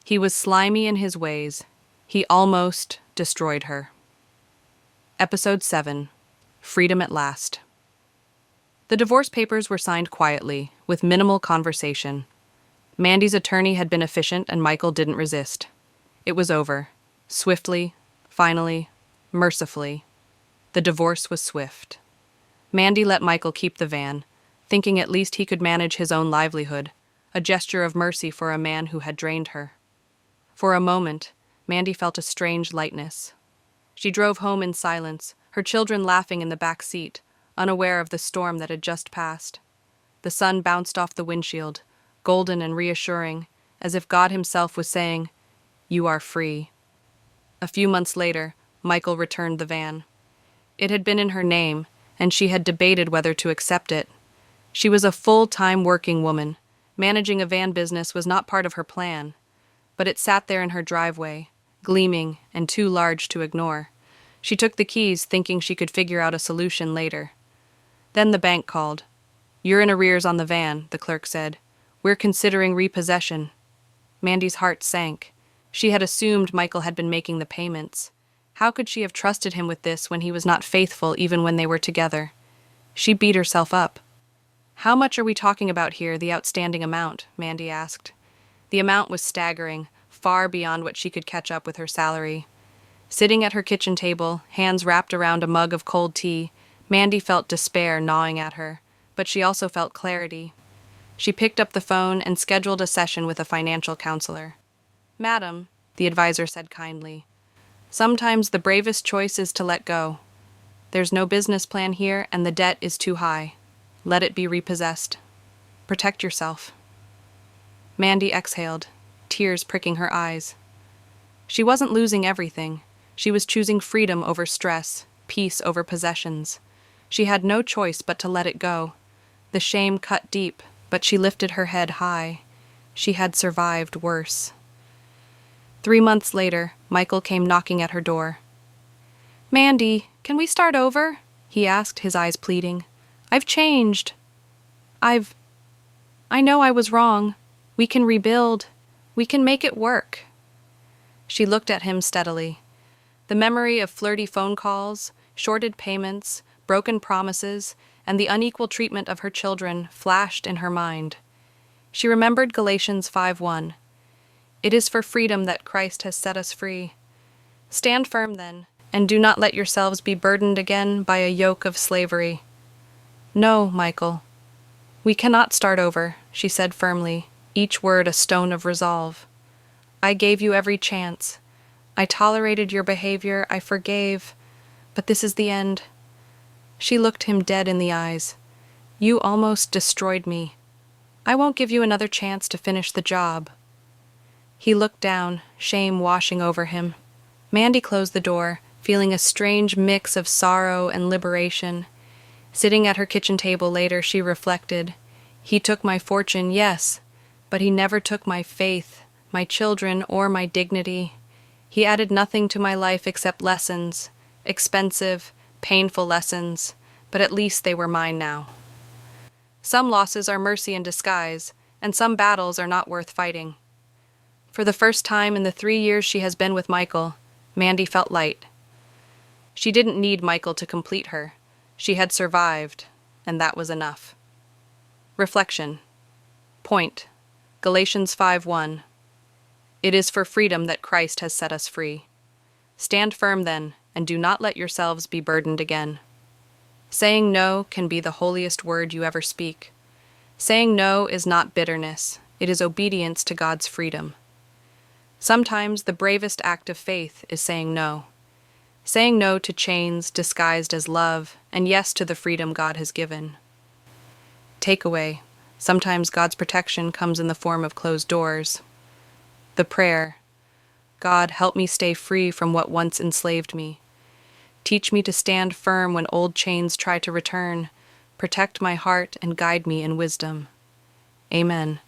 He was slimy in his ways. He almost destroyed her. Episode 7. Freedom at Last. The divorce papers were signed quietly, with minimal conversation. Mandy's attorney had been efficient and Michael didn't resist. It was over. Swiftly, finally, mercifully. The divorce was swift. Mandy let Michael keep the van, thinking at least he could manage his own livelihood, a gesture of mercy for a man who had drained her. For a moment, Mandy felt a strange lightness. She drove home in silence, her children laughing in the back seat, unaware of the storm that had just passed. The sun bounced off the windshield, golden and reassuring, as if God himself was saying, "You are free." A few months later, Michael returned the van. It had been in her name, and she had debated whether to accept it. She was a full-time working woman. Managing a van business was not part of her plan. But it sat there in her driveway, gleaming and too large to ignore. She took the keys, thinking she could figure out a solution later. Then the bank called. "You're in arrears on the van," the clerk said. "We're considering repossession." Mandy's heart sank. She had assumed Michael had been making the payments. How could she have trusted him with this when he was not faithful even when they were together? She beat herself up. "How much are we talking about here, the outstanding amount?" Mandy asked. The amount was staggering, far beyond what she could catch up with her salary. Sitting at her kitchen table, hands wrapped around a mug of cold tea, Mandy felt despair gnawing at her, but she also felt clarity. She picked up the phone and scheduled a session with a financial counselor. "Madam," the advisor said kindly, "sometimes the bravest choice is to let go. There's no business plan here and the debt is too high. Let it be repossessed. Protect yourself." Mandy exhaled, tears pricking her eyes. She wasn't losing everything. She was choosing freedom over stress, peace over possessions. She had no choice but to let it go. The shame cut deep, but she lifted her head high. She had survived worse. 3 months later, Michael came knocking at her door. "Mandy, can we start over?" he asked, his eyes pleading. "I've changed. I know I was wrong. We can rebuild. We can make it work." She looked at him steadily. The memory of flirty phone calls, shorted payments, broken promises, and the unequal treatment of her children flashed in her mind. She remembered Galatians 5:1. "It is for freedom that Christ has set us free. Stand firm then, and do not let yourselves be burdened again by a yoke of slavery." "No, Michael. We cannot start over," she said firmly, each word a stone of resolve. "I gave you every chance. I tolerated your behavior, I forgave, but this is the end." She looked him dead in the eyes. "You almost destroyed me. I won't give you another chance to finish the job." He looked down, shame washing over him. Mandy closed the door, feeling a strange mix of sorrow and liberation. Sitting at her kitchen table later, she reflected, "He took my fortune, yes, but he never took my faith, my children, or my dignity. He added nothing to my life except lessons, expensive, painful lessons, but at least they were mine now." Some losses are mercy in disguise, and some battles are not worth fighting. For the first time in the 3 years she has been with Michael, Mandy felt light. She didn't need Michael to complete her. She had survived, and that was enough. Reflection. Point. Galatians 5:1. "It is for freedom that Christ has set us free. Stand firm then, and do not let yourselves be burdened again." Saying no can be the holiest word you ever speak. Saying no is not bitterness. It is obedience to God's freedom. Sometimes the bravest act of faith is saying no. Saying no to chains disguised as love, and yes to the freedom God has given. Takeaway. Sometimes God's protection comes in the form of closed doors. The prayer. God, help me stay free from what once enslaved me. Teach me to stand firm when old chains try to return. Protect my heart and guide me in wisdom. Amen.